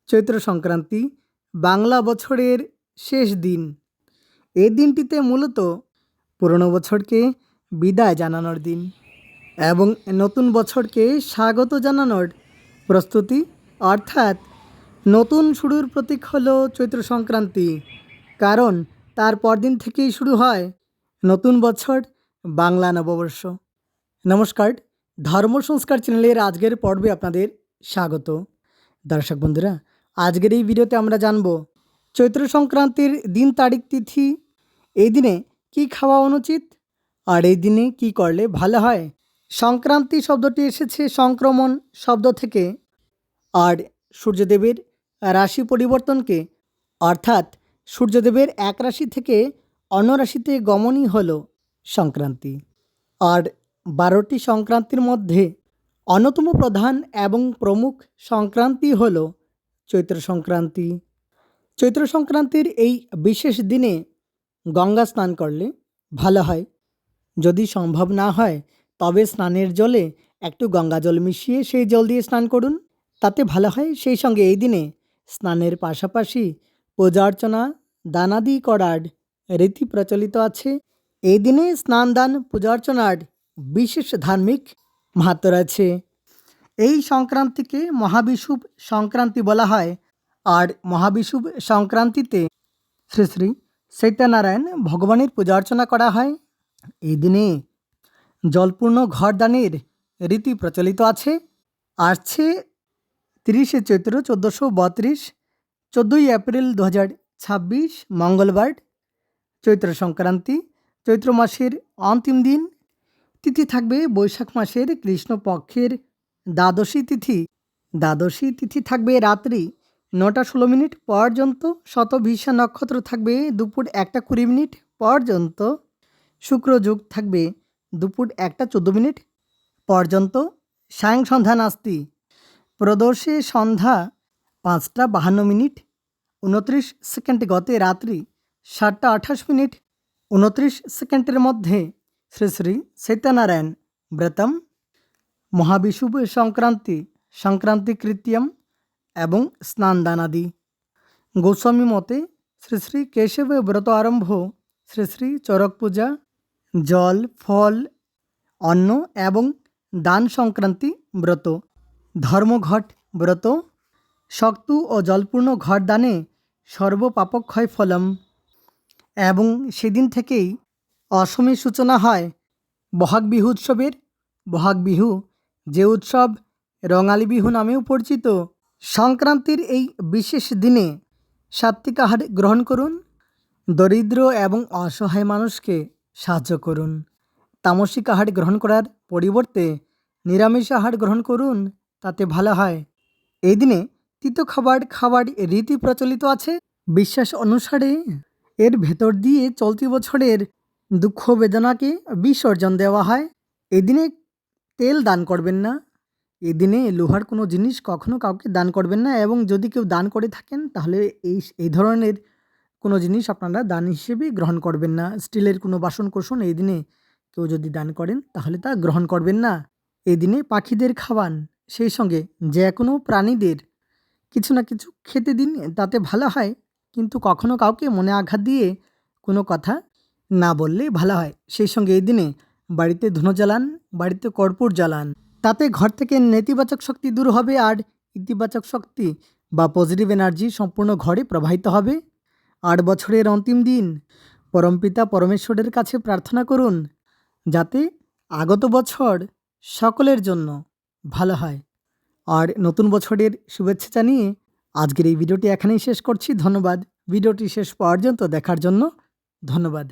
চৈত্র সংক্রান্তি বাংলা বছরের শেষ দিন। এই দিনটিতে মূলত পুরনো বছরকে বিদায় জানানোর দিন এবং নতুন বছরকে স্বাগত জানানোর প্রস্তুতি, অর্থাৎ নতুন শুরুর প্রতীক হলো চৈত্র সংক্রান্তি। কারণ তার পরদিন থেকেই শুরু হয় নতুন বছর, বাংলা নববর্ষ। নমস্কার, ধর্ম সংস্কার চ্যানেলের আজকের পর্বে আপনাদের স্বাগত। দর্শক বন্ধুরা, আজকের এই ভিডিওতে আমরা জানব চৈত্র সংক্রান্তির দিন, তারিখ, তিথি, এই দিনে কি খাওয়া অনুচিত আর এই দিনে কি করলে ভালো হয়। সংক্রান্তি শব্দটি এসেছে সংক্রমণ শব্দ থেকে, আর সূর্যদেবের রাশি পরিবর্তনকে, অর্থাৎ সূর্যদেবের এক রাশি থেকে অন্য রাশিতে গমনই হলো সংক্রান্তি। আর 12টি সংক্রান্তির মধ্যে অন্যতম প্রধান এবং প্রমুখ সংক্রান্তি হল চৈত্র সংক্রান্তি। চৈত্র সংক্রান্তির এই বিশেষ দিনে গঙ্গা স্নান করলে ভালো হয়। যদি সম্ভব না হয় তবে স্নানের জলে একটু গঙ্গা জল মিশিয়ে সেই জল দিয়ে স্নান করুন, তাতে ভালো হয়। সেই সঙ্গে এই দিনে স্নানের পাশাপাশি পূজা অর্চনা, দানাদি করার রীতি প্রচলিত আছে। এই দিনে স্নান দান পূজা অর্চনার বিশেষ ধার্মিক মাহাত্ম্য রয়েছে। এই সংক্রান্তিকে মহাবিষুব সংক্রান্তি বলা হয়। আর মহাবিষুব সংক্রান্তিতে শ্রী শ্রী সত্যনারায়ণ ভগবানের পূজা অর্চনা করা হয়। এই দিনে জলপূর্ণ ঘর দানের রীতি প্রচলিত আছে। আসছে 30শে চৈত্র 1432, 14ই এপ্রিল 2026 মঙ্গলবার, চৈত্র সংক্রান্তি, চৈত্র মাসের অন্তিম দিন। তিথি থাকবে বৈশাখ মাসের কৃষ্ণপক্ষের দ্বাদশী তিথি। দ্বাদশী তিথি থাকবে রাত্রি 9টা 16 মিনিট পর্যন্ত। শতভিষা নক্ষত্র থাকবে দুপুর 1টা 20 মিনিট পর্যন্ত। শুক্র যোগ থাকবে দুপুর 1টা 14 মিনিট পর্যন্ত। সায়ং সন্ধ্যা নাস্তি। প্রদোষে সন্ধ্যা 5টা 52 মিনিট 29 সেকেন্ড গতে রাত্রি 7টা 28 মিনিট 29 সেকেন্ডের মধ্যে শ্রী শ্রী সত্যনারায়ণ ব্রতম। মহাবিষুব সংক্রান্তি, সংক্রান্তি কৃত্যম এবং স্নানদানাদি। গোস্বামী মতে শ্রী শ্রী কেশব ব্রত আরম্ভ, শ্রী শ্রী চরক পূজা, জল, ফল, অন্ন এবং দান সংক্রান্তি ব্রত। ধর্মঘট ব্রত, শক্ত ও জলপূর্ণ ঘট দানে সর্বপাপক্ষয় ফলম। এবং সেদিন থেকেই অষ্টমীর সূচনা হয় বহাগ বিহু উৎসবের। বহাগ বিহু, যে উৎসব রঙালী বিহু নামেও পরিচিত। সংক্রান্তির এই বিশেষ দিনে সাত্ত্বিক আহার গ্রহণ করুন। দরিদ্র এবং অসহায় মানুষকে সাহায্য করুন। তামসিক আহার গ্রহণ করার পরিবর্তে নিরামিষ আহার গ্রহণ করুন, তাতে ভালো হয়। এই দিনে তিতো খাবার রীতি প্রচলিত আছে। বিশ্বাস অনুসারে এর ভেতর দিয়ে চলতি বছরের দুঃখ বেদনাকে বিসর্জন দেওয়া হয়। এই দিনে তেল দান করবেন না। এই দিনে লোহার কোনো জিনিস কখনো কাউকে দান করবেন না, এবং যদি কেউ দান করে থাকেন তাহলে এই ধরনের কোনো জিনিস আপনারা দান হিসেবে গ্রহণ করবেন না। স্টিলের কোনো বাসন কোসন এই দিনে কেউ যদি দান করেন তাহলে তা গ্রহণ করবেন না। এই দিনে পাখিদের খাওয়ান, সেই সঙ্গে যে কোনো প্রাণীদের কিছু না কিছু খেতে দিন, তাতে ভালো হয়। কিন্তু কখনো কাউকে মনে আঘাত দিয়ে কোনো কথা না বললে ভালো হয়। সেই সঙ্গে এই দিনে বাড়িতে ধুনো জ্বালান, বাড়িতে কর্পূর জ্বালান, তাতে ঘর থেকে নেতিবাচক শক্তি দূর হবে আর ইতিবাচক শক্তি বা পজিটিভ এনার্জি সম্পূর্ণ ঘরে প্রবাহিত হবে। 8 বছরের অন্তিম দিন পরমপিতা পরমেশ্বরের কাছে প্রার্থনা করুন যাতে আগত বছর সকলের জন্য ভালো হয়। আর নতুন বছরের শুভেচ্ছা জানিয়ে আজকের এই ভিডিওটি এখানেই শেষ করছি। ধন্যবাদ। ভিডিওটি শেষ পর্যন্ত দেখার জন্য ধন্যবাদ।